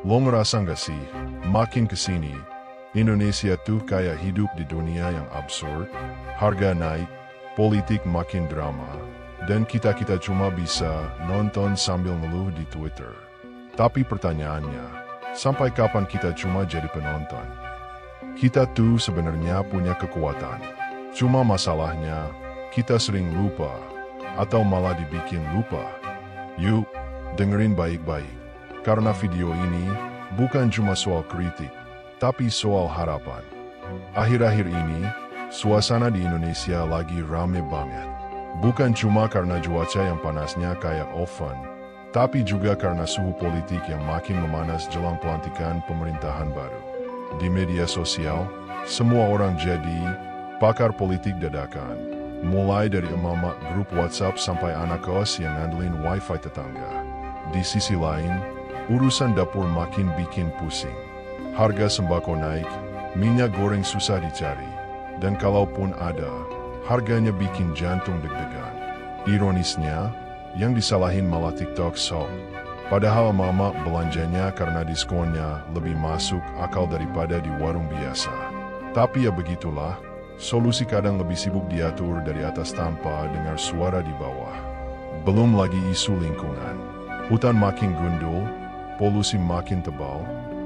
Lo ngerasa nggak sih, makin kesini, Indonesia tuh kayak hidup di dunia yang absurd, harga naik, politik makin drama, dan kita cuma bisa nonton sambil ngeluh di Twitter. Tapi pertanyaannya, sampai kapan kita cuma jadi penonton? Kita tuh sebenarnya punya kekuatan. Cuma masalahnya, kita sering lupa, atau malah dibikin lupa. Yuk, dengerin baik-baik. Karena video ini bukan cuma soal kritik, tapi soal harapan. Akhir-akhir ini, suasana di Indonesia lagi rame banget. Bukan cuma karena cuaca yang panasnya kayak oven, tapi juga karena suhu politik yang makin memanas jelang pelantikan pemerintahan baru. Di media sosial, semua orang jadi pakar politik dadakan. Mulai dari emak-emak grup WhatsApp sampai anak kos yang ngandelin wifi tetangga. Di sisi lain, urusan dapur makin bikin pusing. Harga sembako naik, minyak goreng susah dicari, dan kalaupun ada, harganya bikin jantung deg-degan. Ironisnya, yang disalahin malah TikTok Shop. Padahal mama belanjanya karena diskonnya lebih masuk akal daripada di warung biasa. Tapi ya begitulah, solusi kadang lebih sibuk diatur dari atas tanpa dengar suara di bawah. Belum lagi isu lingkungan. Hutan makin gundul, polusi makin tebal,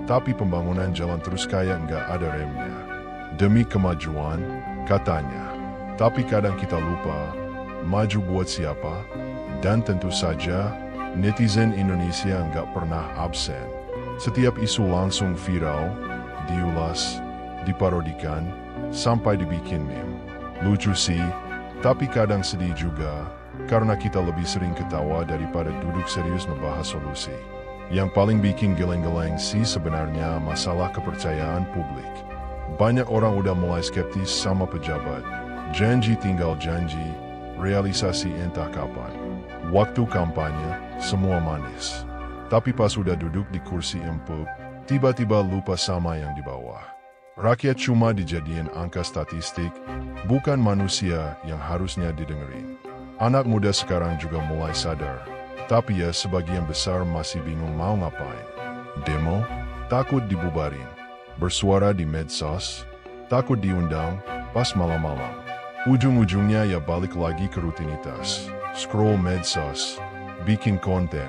tapi pembangunan jalan terus kayak nggak ada remnya. Demi kemajuan, katanya. Tapi kadang kita lupa, maju buat siapa? Dan tentu saja, netizen Indonesia nggak pernah absen. Setiap isu langsung viral, diulas, diparodikan, sampai dibikin meme. Lucu sih, tapi kadang sedih juga, karena kita lebih sering ketawa daripada duduk serius ngebahas solusi. Yang paling bikin geleng-geleng sih sebenarnya masalah kepercayaan publik. Banyak orang udah mulai skeptis sama pejabat. Janji tinggal janji, realisasi entah kapan. Waktu kampanye, semua manis. Tapi pas udah duduk di kursi empuk, tiba-tiba lupa sama yang di bawah. Rakyat cuma dijadiin angka statistik, bukan manusia yang harusnya didengerin. Anak muda sekarang juga mulai sadar, tapi ya sebagian besar masih bingung mau ngapain. Demo, takut dibubarin. Bersuara di medsos, takut diundang, pas malam-malam. Ujung-ujungnya ya balik lagi ke rutinitas. Scroll medsos, bikin konten,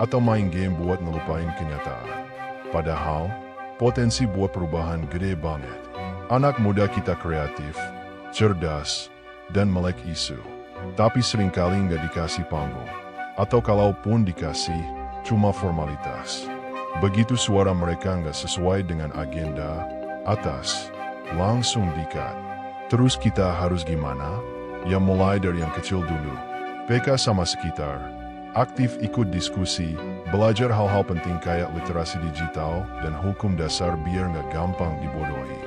atau main game buat ngelupain kenyataan. Padahal, potensi buat perubahan gede banget. Anak muda kita kreatif, cerdas, dan melek isu. Tapi seringkali nggak dikasih panggung. Atau kalaupun dikasih, cuma formalitas. Begitu suara mereka nggak sesuai dengan agenda, atas, langsung di-cut. Terus kita harus gimana? Ya mulai dari yang kecil dulu. PK sama sekitar, aktif ikut diskusi, belajar hal-hal penting kayak literasi digital dan hukum dasar biar nggak gampang dibodohi.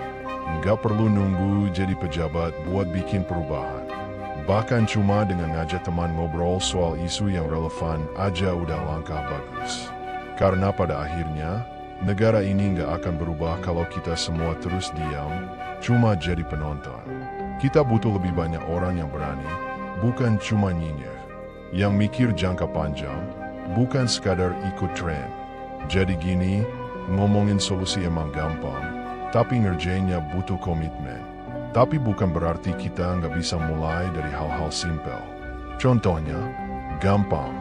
Nggak perlu nunggu jadi pejabat buat bikin perubahan. Bahkan cuma dengan ngajak teman ngobrol soal isu yang relevan aja udah langkah bagus. Karena pada akhirnya, negara ini nggak akan berubah kalau kita semua terus diam, cuma jadi penonton. Kita butuh lebih banyak orang yang berani, bukan cuma nyinyir. Yang mikir jangka panjang, bukan sekadar ikut tren. Jadi gini, ngomongin solusi emang gampang, tapi ngerjainnya butuh komitmen. Tapi bukan berarti kita nggak bisa mulai dari hal-hal simpel. Contohnya, gampang.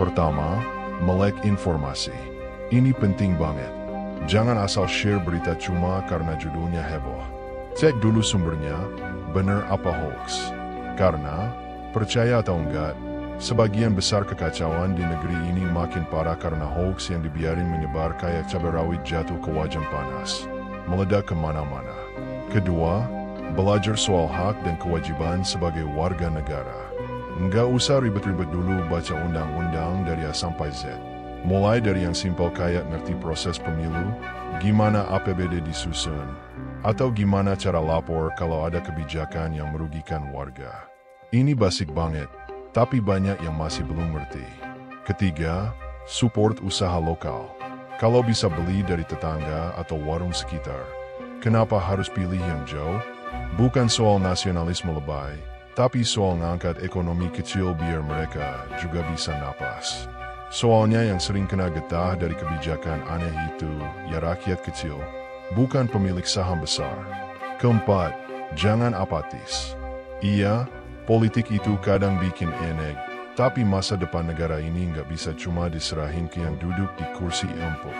Pertama, melek informasi. Ini penting banget. Jangan asal share berita cuma karena judulnya heboh. Cek dulu sumbernya, bener apa hoax. Karena, percaya atau enggak, sebagian besar kekacauan di negeri ini makin parah karena hoax yang dibiarin menyebar kayak cabai rawit jatuh ke wajan panas. Meledak kemana-mana. Kedua, belajar soal hak dan kewajiban sebagai warga negara. Nggak usah ribet-ribet dulu baca undang-undang dari A sampai Z. Mulai dari yang simpel kayak ngerti proses pemilu, gimana APBD disusun, atau gimana cara lapor kalau ada kebijakan yang merugikan warga. Ini basic banget, tapi banyak yang masih belum ngerti. Ketiga, support usaha lokal. Kalau bisa beli dari tetangga atau warung sekitar, kenapa harus pilih yang jauh? Bukan soal nasionalisme lebay, tapi soal ngangkat ekonomi kecil biar mereka juga bisa napas. Soalnya yang sering kena getah dari kebijakan aneh itu, ya rakyat kecil, bukan pemilik saham besar. Keempat, jangan apatis. Iya, politik itu kadang bikin enek, tapi masa depan negara ini nggak bisa cuma diserahin ke yang duduk di kursi empuk.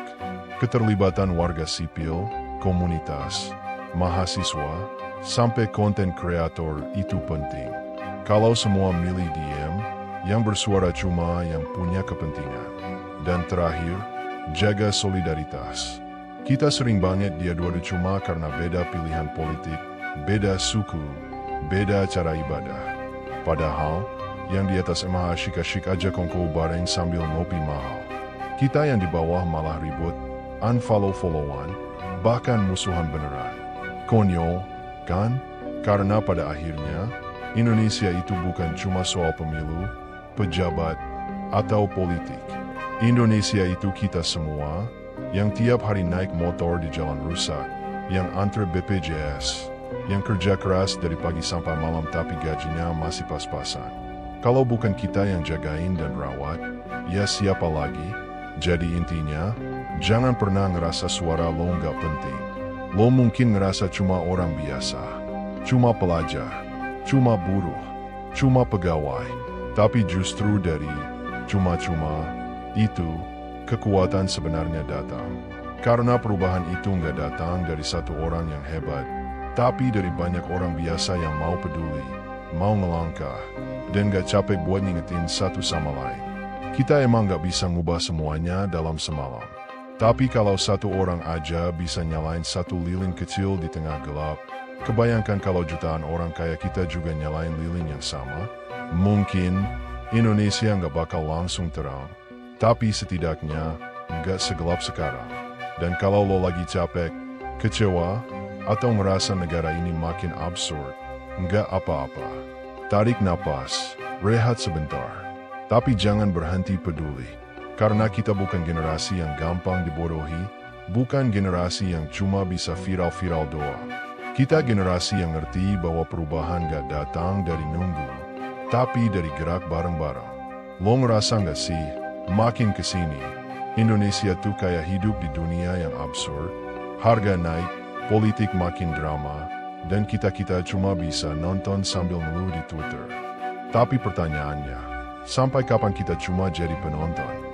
Keterlibatan warga sipil, komunitas, mahasiswa, sampai konten kreator itu penting. Kalau semua milih diam, yang bersuara cuma yang punya kepentingan. Dan terakhir, jaga solidaritas. Kita sering banget diadu-adu cuma karena beda pilihan politik, beda suku, beda cara ibadah. Padahal, yang di atas emang asyik-asyik aja kongko bareng sambil ngopi mahal. Kita yang di bawah malah ribut, unfollow-followan, bahkan musuhan beneran. Konyol, kan? Karena pada akhirnya, Indonesia itu bukan cuma soal pemilu, pejabat, atau politik. Indonesia itu kita semua, yang tiap hari naik motor di jalan rusak, yang antre BPJS, yang kerja keras dari pagi sampai malam tapi gajinya masih pas-pasan. Kalau bukan kita yang jagain dan rawat, ya siapa lagi? Jadi intinya, jangan pernah ngerasa suara lo nggak penting. Lo mungkin ngerasa cuma orang biasa, cuma pelajar, cuma buruh, cuma pegawai. Tapi justru dari cuma-cuma itu, kekuatan sebenarnya datang. Karena perubahan itu nggak datang dari satu orang yang hebat, tapi dari banyak orang biasa yang mau peduli, mau ngelangkah, dan gak capek buat ngingetin satu sama lain. Kita emang gak bisa ngubah semuanya dalam semalam. Tapi kalau satu orang aja bisa nyalain satu lilin kecil di tengah gelap, kebayangkan kalau jutaan orang kayak kita juga nyalain lilin yang sama. Mungkin Indonesia nggak bakal langsung terang, tapi setidaknya nggak segelap sekarang. Dan kalau lo lagi capek, kecewa, atau ngerasa negara ini makin absurd, nggak apa-apa. Tarik napas, rehat sebentar. Tapi jangan berhenti peduli, karena kita bukan generasi yang gampang dibodohi, bukan generasi yang cuma bisa viral-viral doang. Kita generasi yang ngerti bahwa perubahan nggak datang dari nunggu, tapi dari gerak bareng-bareng. Lo ngerasa nggak sih, makin kesini, Indonesia tuh kayak hidup di dunia yang absurd, harga naik, politik makin drama, dan kita-kita cuma bisa nonton sambil ngeluh di Twitter. Tapi pertanyaannya, sampai kapan kita cuma jadi penonton?